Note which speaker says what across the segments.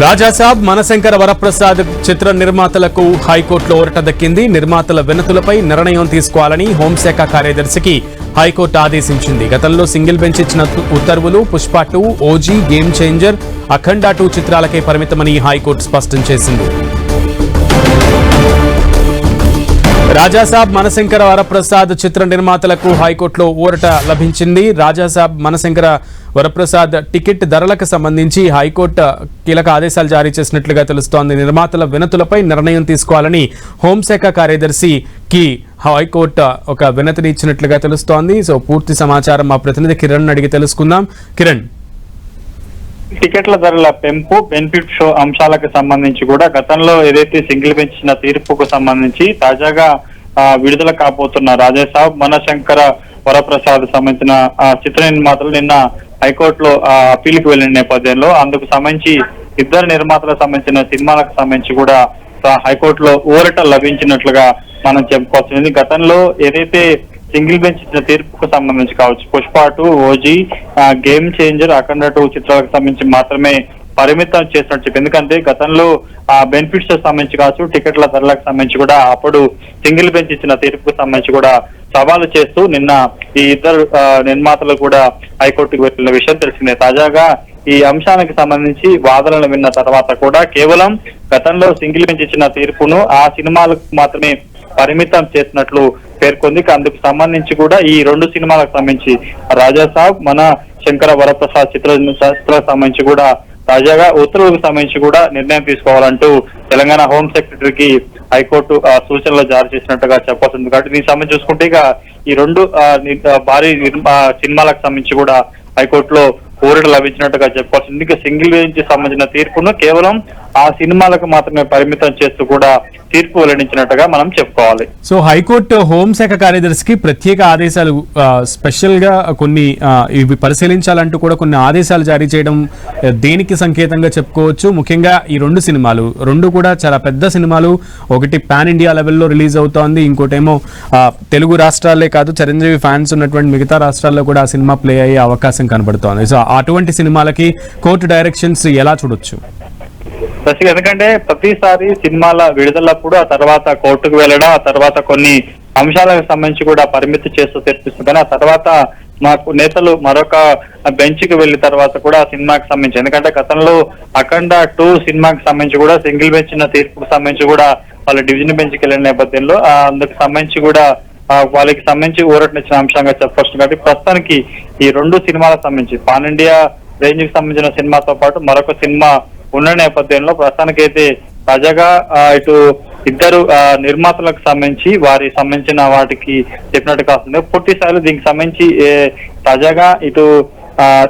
Speaker 1: రాజాసాబ్ మనశంకర వరప్రసాద్ చిత్ర నిర్మాతలకు హైకోర్టులో ఊరట దక్కింది. నిర్మాతల వినతులపై నిర్ణయం తీసుకోవాలని హోంశాఖ కార్యదర్శికి హైకోర్టు ఆదేశించింది. గతంలో సింగిల్ బెంచ్ ఇచ్చిన ఉత్తర్వులు పుష్ప 2, ఓజీ, గేమ్ చేంజర్, అఖండ 2 చిత్రాలకే పరిమితమని హైకోర్టు స్పష్టం చేసింది. రాజాసాబ్ మనశంకర వరప్రసాద్ చిత్ర నిర్మాతలకు హైకోర్టులో ఊరట లభించింది. రాజాసాబ్ మనశంకర వరప్రసాద్ టికెట్ ధరలకు సంబంధించి హైకోర్టు కీలక ఆదేశాలు జారీ చేసినట్లుగా తెలుస్తోంది. నిర్మాతల వినతులపై నిర్ణయం తీసుకోవాలని హోంశాఖ కార్యదర్శికి హైకోర్టు ఒక వినతిని ఇచ్చినట్లుగా తెలుస్తోంది. సో పూర్తి సమాచారం మా ప్రతినిధి కిరణ్ అడిగి తెలుసుకుందాం. కిరణ్,
Speaker 2: టికెట్ల ధరల పెంపు, బెనిఫిట్ షో అంశాలకు సంబంధించి కూడా గతంలో ఏదైతే సింగిల్ బెంచ్ ఇచ్చిన తీర్పుకు సంబంధించి తాజాగా విడుదల కాబోతున్న రాజాసాబ్ మనశంకర వరప్రసాద్ సంబంధించిన చిత్ర నిర్మాతలు నిన్న హైకోర్టులో అప్పీల్కి వెళ్లిన నేపథ్యంలో అందుకు సంబంధించి ఇద్దరు నిర్మాతలకు సంబంధించిన సినిమాలకు సంబంధించి కూడా హైకోర్టులో ఊరట లభించినట్లుగా మనం చెప్పుకోవచ్చు. గతంలో ఏదైతే సింగిల్ బెంచ్ ఇచ్చిన తీర్పుకు సంబంధించి కావచ్చు, పుష్ప 2, ఓజీ, గేమ్ చేంజర్, అఖండ 2 చిత్రాలకు సంబంధించి మాత్రమే పరిమితం చేసినట్టు చెప్పి, ఎందుకంటే గతంలో బెనిఫిట్స్ సంబంధించి కావచ్చు, టికెట్ల ధరలకు సంబంధించి కూడా అప్పుడు సింగిల్ బెంచ్ ఇచ్చిన తీర్పుకు సంబంధించి కూడా సవాలు చేస్తూ నిన్న ఈ ఇద్దరు నిర్మాతలు కూడా హైకోర్టుకు వెళ్లిన విషయం తెలిసిందే. తాజాగా ఈ అంశానికి సంబంధించి వాదనలు విన్న తర్వాత కూడా కేవలం గతంలో సింగిల్ బెంచ్ ఇచ్చిన తీర్పును ఆ సినిమాలకు మాత్రమే పరిమితం చేసినట్లు పేర్కొంది. అందుకు సంబంధించి కూడా ఈ 2 సినిమాలకు సంబంధించి రాజాసాబ్ మన శంకర వరప్రసాద్ చిత్రాలకు సంబంధించి కూడా తాజాగా ఉత్తర్వులకు సంబంధించి కూడా నిర్ణయం తీసుకోవాలంటూ తెలంగాణ హోం సెక్రటరీకి హైకోర్టు సూచనలు జారీ చేసినట్టుగా చెప్పాల్సింది. కాబట్టి దీనికి సంబంధించి చూసుకుంటే ఇక ఈ 2 భారీ సినిమాలకు సంబంధించి కూడా హైకోర్టులో ఊరట లభించినట్టుగా చెప్పాల్సింది. ఇక సింగిల్ బెంచ్ సంబంధించిన తీర్పును కేవలం ఆ సినిమాలకు మాత్రమే పరిమితం చేస్తూ కూడా తీర్పు వెల్లడించినట్టుగా మనం చెప్పుకోవాలి.
Speaker 1: సో హైకోర్టు హోంశాఖ కార్యదర్శికి ప్రత్యేక ఆదేశాలు స్పెషల్ గా కొన్ని ఇవి పరిశీలించాలంటూ కూడా కొన్ని ఆదేశాలు జారీ చేయడం దేనికి సంకేతంగా చెప్పుకోవచ్చు? ముఖ్యంగా ఈ 2 సినిమాలు కూడా చాలా పెద్ద సినిమాలు. ఒకటి పాన్ ఇండియా లెవెల్లో రిలీజ్ అవుతోంది, ఇంకోటేమో తెలుగు రాష్ట్రాలే కాదు చిరంజీవి ఫ్యాన్స్ ఉన్నటువంటి మిగతా రాష్ట్రాల్లో కూడా ఆ సినిమా ప్లే అయ్యే అవకాశం కనబడుతోంది. సో అటువంటి సినిమాలకి కోర్టు డైరెక్షన్స్ ఎలా చూడొచ్చు?
Speaker 2: ఎందుకంటే ప్రతిసారి సినిమాల విడుదలప్పుడు ఆ తర్వాత కోర్టుకు వెళ్ళడం, ఆ తర్వాత కొన్ని అంశాలకు సంబంధించి కూడా పరిమితి చేస్తూ తెప్పిస్తుంది. కానీ ఆ తర్వాత మాకు నేతలు మరొక బెంచ్ కి వెళ్లిన తర్వాత కూడా ఆ సినిమాకి సంబంధించి, ఎందుకంటే గతంలో అఖండ 2 సినిమాకి సంబంధించి కూడా సింగిల్ బెంచ్ ఇచ్చిన తీర్పుకు సంబంధించి కూడా వాళ్ళు డివిజన్ బెంచ్కి వెళ్ళిన నేపథ్యంలో అందుకు సంబంధించి కూడా వాళ్ళకి సంబంధించి ఊరటనిచ్చిన అంశంగా చెప్పవచ్చు. కాబట్టి ప్రస్తుతానికి ఈ 2 సినిమాలకు సంబంధించి పాన్ ఇండియా రేంజ్ కి సంబంధించిన సినిమాతో పాటు మరొక సినిమా ఉన్న నేపథ్యంలో ప్రస్తుతానికైతే తాజాగా ఇటు ఇద్దరు నిర్మాతలకు సంబంధించి వారికి సంబంధించిన వాటికి చెప్పినట్టు కాకుండా పూర్తి స్థాయిలో దీనికి సంబంధించి తాజాగా ఇటు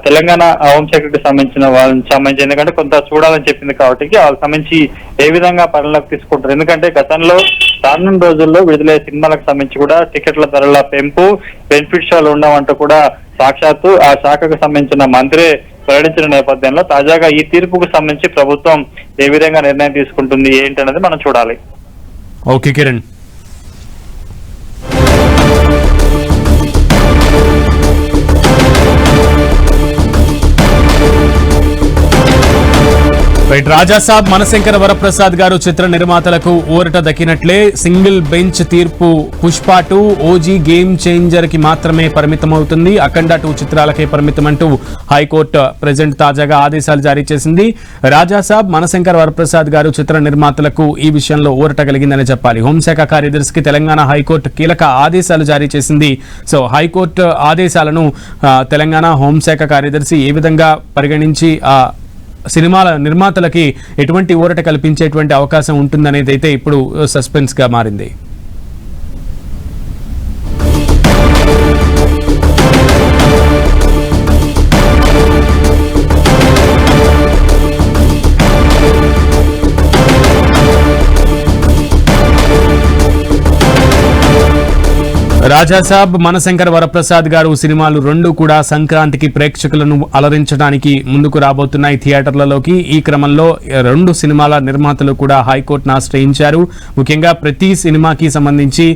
Speaker 2: తెలంగాణ హోమ్ సెక్రటరీ సంబంధించిన వాళ్ళకి సంబంధించి, ఎందుకంటే కొంత చూడాలని చెప్పింది కాబట్టి వాళ్ళకి సంబంధించి ఏ విధంగా పరిణలోకి తీసుకుంటారు. ఎందుకంటే గతంలో రానున్న రోజుల్లో విడుదలయ్యే సినిమాలకు సంబంధించి కూడా టికెట్ల ధరల పెంపు, బెనిఫిట్ షోలు ఉండవంటూ కూడా సాక్షాత్తు ఆ శాఖకు సంబంధించిన మంత్రి వెల్లడించిన నేపథ్యంలో తాజాగా ఈ తీర్పుకు సంబంధించి ప్రభుత్వం ఏ విధంగా నిర్ణయం తీసుకుంటుంది ఏంటనేది మనం చూడాలి.
Speaker 1: ఓకే కిరణ్. రాజాసాబ్ మనశంకర వరప్రసాద్ గారు చిత్ర నిర్మాతలకు ఊరట దక్కినట్లే సింగిల్ బెంచ్ తీర్పు పుష్ప 2, ఓజీ, గేమ్ చేంజర్ కి మాత్రమే పరిమితమవుతుంది, అఖండ 2 చిత్రాలకే పరిమితమంటూ హైకోర్టు ప్రెజెంట్ తాజాగా ఆదేశాలు జారీ చేసింది. రాజాసాబ్ మనశంకర వరప్రసాద్ గారు చిత్ర నిర్మాతలకు ఈ విషయంలో ఊరట కలిగిందని చెప్పాలి. హోంశాఖ కార్యదర్శికి తెలంగాణ హైకోర్టు కీలక ఆదేశాలు జారీ చేసింది. సో హైకోర్టు ఆదేశాలను తెలంగాణ హోంశాఖ కార్యదర్శి ఏ విధంగా పరిగణించి సినిమాల నిర్మాతలకి ఎటువంటి ఊరట కల్పించేటువంటి అవకాశం ఉంటుందనేది అయితే ఇప్పుడు సస్పెన్స్ గా మారింది. రాజాసాబ్ మనశంకర వరప్రసాద్ గారు సినిమాలు రెండు కూడా సంక్రాంతికి ప్రేక్షకులను అలరించడానికి ముందుకు రాబోతున్నాయి థియేటర్లలోకి. ఈ క్రమంలో రెండు సినిమాల నిర్మాతలు కూడా హైకోర్టును ఆశ్రయించారు. ముఖ్యంగా ప్రతి సినిమాకి సంబంధించి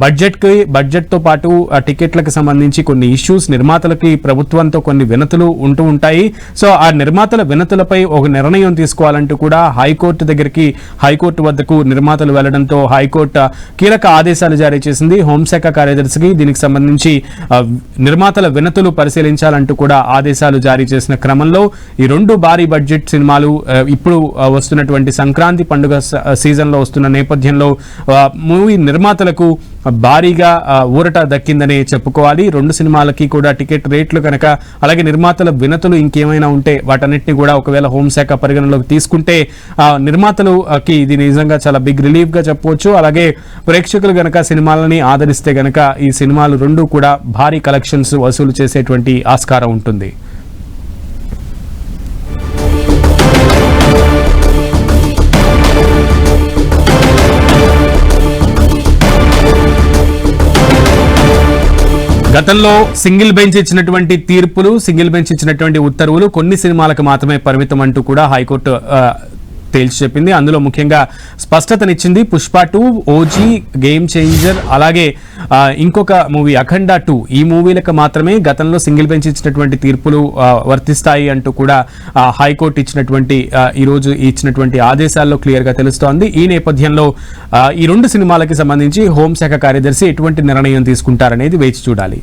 Speaker 1: బడ్జెట్తో పాటు టికెట్లకు సంబంధించి కొన్ని ఇష్యూస్ నిర్మాతలకి ప్రభుత్వంతో కొన్ని వినతులు ఉంటూ ఉంటాయి. సో ఆ నిర్మాతల వినతులపై ఒక నిర్ణయం తీసుకోవాలంటూ కూడా హైకోర్టు వద్దకు నిర్మాతలు వెళ్లడంతో హైకోర్టు కీలక ఆదేశాలు జారీ చేసింది. హోంశాఖ కార్యదర్శికి దీనికి సంబంధించి నిర్మాతల వినతులు పరిశీలించాలంటూ కూడా ఆదేశాలు జారీ చేసిన క్రమంలో ఈ రెండు భారీ బడ్జెట్ సినిమాలు ఇప్పుడు వస్తున్నటువంటి సంక్రాంతి పండుగ సీజన్లో వస్తున్న నేపథ్యంలో మూవీ నిర్మాతలకు భారీగా ఊరట దక్కిందని చెప్పుకోవాలి. రెండు సినిమాలకి కూడా టికెట్ రేట్లు కనుక అలాగే నిర్మాతల వినతులు ఇంకేమైనా ఉంటే వాటన్నిటిని కూడా ఒకవేళ హోంశాఖ పరిగణలోకి తీసుకుంటే నిర్మాతలుకి ఇది నిజంగా చాలా బిగ్ రిలీఫ్ గా చెప్పవచ్చు. అలాగే ప్రేక్షకులు గనక సినిమాలని ఆదరిస్తే గనక ఈ సినిమాలు రెండు కూడా భారీ కలెక్షన్స్ వసూలు చేసేటువంటి ఆస్కారం ఉంటుంది. గతంలో సింగిల్ బెంచ్ ఇచ్చినటువంటి తీర్పులు, సింగిల్ బెంచ్ ఇచ్చినటువంటి ఉత్తర్వులు కొన్ని సినిమాలకు మాత్రమే పరిమితం అంటూ కూడా హైకోర్టు తేల్చి చెప్పింది. అందులో ముఖ్యంగా స్పష్టతనిచ్చింది. పుష్ప 2, ఓజీ, గేమ్ చేంజర్, అలాగే ఇంకొక మూవీ అఖండ 2 ఈ మూవీలకు మాత్రమే గతంలో సింగిల్ బెంచ్ ఇచ్చినటువంటి తీర్పులు వర్తిస్తాయి అంటూ కూడా హైకోర్టు ఈ రోజు ఇచ్చినటువంటి ఆదేశాల్లో క్లియర్ గా తెలుస్తోంది. ఈ నేపథ్యంలో ఈ రెండు సినిమాలకి సంబంధించి హోంశాఖ కార్యదర్శి ఎటువంటి నిర్ణయం తీసుకుంటారనేది వేచి చూడాలి.